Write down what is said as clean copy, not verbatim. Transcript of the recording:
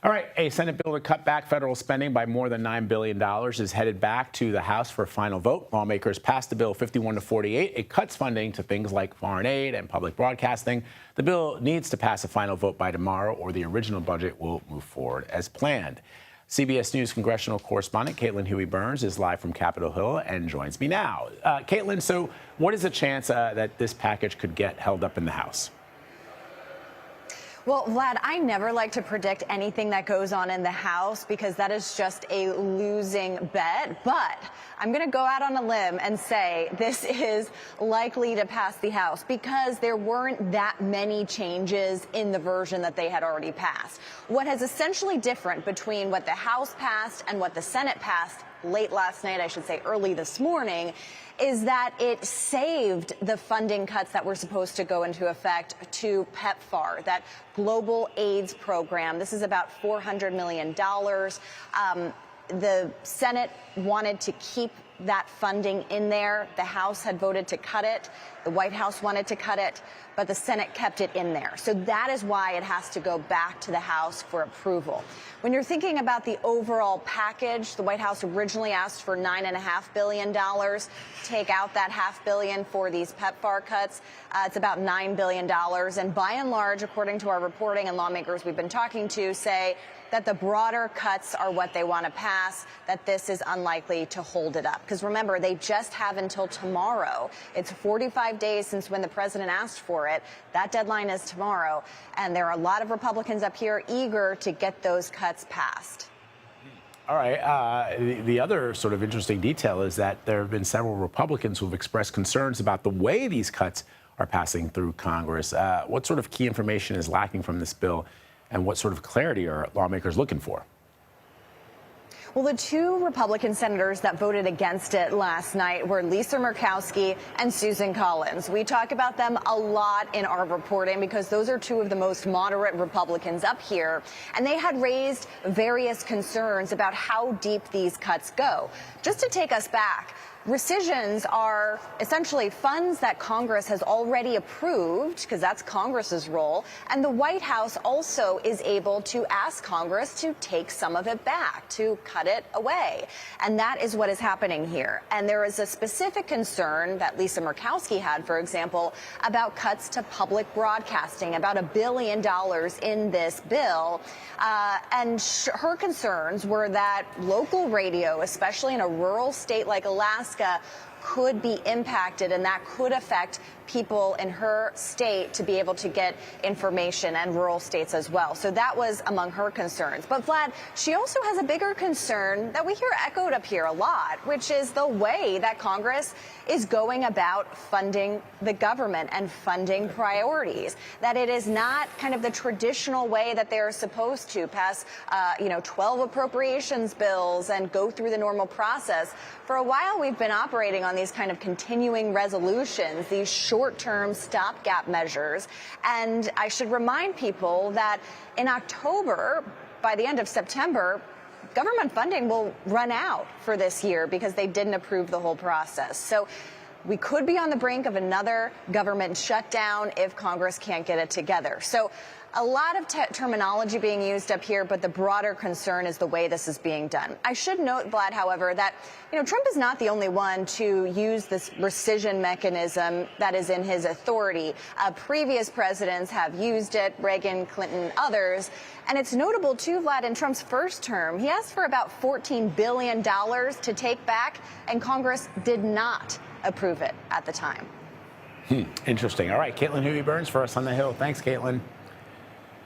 All right, a Senate bill to cut back federal spending by more than $9 billion is headed back to the House for a final vote. Lawmakers passed the bill 51-48. It cuts funding to things like foreign aid and public broadcasting. The bill needs to pass a final vote by tomorrow, or the original budget will move forward as planned. CBS News congressional correspondent Caitlin Huey-Burns is live from Capitol Hill and joins me now. Caitlin, so what is the chance that this package could get held up in the House? Well, Vlad, I never like to predict anything that goes on in the House because that is just a losing bet. But I'm going to go out on a limb and say this is likely to pass the House because there weren't that many changes in the version that they had already passed. What is essentially different between what the House passed and what the Senate passed late last night, I should say early this morning, is that it saved the funding cuts that were supposed to go into effect to PEPFAR, that global AIDS program. This is about $400 million. The Senate wanted to keep that funding in there. The House had voted to cut it. The White House wanted to cut it, but the Senate kept it in there. So that is why it has to go back to the House for approval. When you're thinking about the overall package, the White House originally asked for $9.5 billion. Take out that $500 million for these PEPFAR cuts. It's about $9 billion. And by and large, according to our reporting and lawmakers we've been talking to, say that the broader cuts are what they want to pass, that this is unlikely to hold it up. Because remember, they just have until tomorrow. It's 45 days since when the president asked for it. That deadline is tomorrow. And there are a lot of Republicans up here eager to get those cuts passed. All right. The other sort of interesting detail is that there have been several Republicans who have expressed concerns about the way these cuts are passing through Congress. What sort of key information is lacking from this bill, and what sort of clarity are lawmakers looking for? Well, the two Republican senators that voted against it last night were Lisa Murkowski and Susan Collins. We talk about them a lot in our reporting because those are two of the most moderate Republicans up here, and they had raised various concerns about how deep these cuts go. Just to take us back, rescissions are essentially funds that Congress has already approved, because that's Congress's role, and the White House also is able to ask Congress to take some of it back, to cut it away. And that is what is happening here. And there is a specific concern that Lisa Murkowski had, for example, about cuts to public broadcasting, about $1 billion in this bill. And her concerns were that local radio, especially in a rural state like Alaska, could be impacted, and that could affect people in her state to be able to get information, and rural states as well. So that was among her concerns. But Vlad, she also has a bigger concern that we hear echoed up here a lot, which is the way that Congress is going about funding the government and funding priorities, that it is not kind of the traditional way that they are supposed to pass, 12 appropriations bills and go through the normal process. For a while, we've been operating on these kind of continuing resolutions, these short-term stopgap measures. And I should remind people that in October, by the end of September, government funding will run out for this year because they didn't approve the whole process. So we could be on the brink of another government shutdown if Congress can't get it together. So a lot of terminology being used up here, but the broader concern is the way this is being done. I should note, Vlad, however, that Trump is not the only one to use this rescission mechanism that is in his authority. Previous presidents have used it, Reagan, Clinton, others. And it's notable, too, Vlad, in Trump's first term, he asked for about $14 billion to take back, and Congress did not approve it at the time. Interesting. All right, Caitlin Huey-Burns for us on the Hill. Thanks, Caitlin.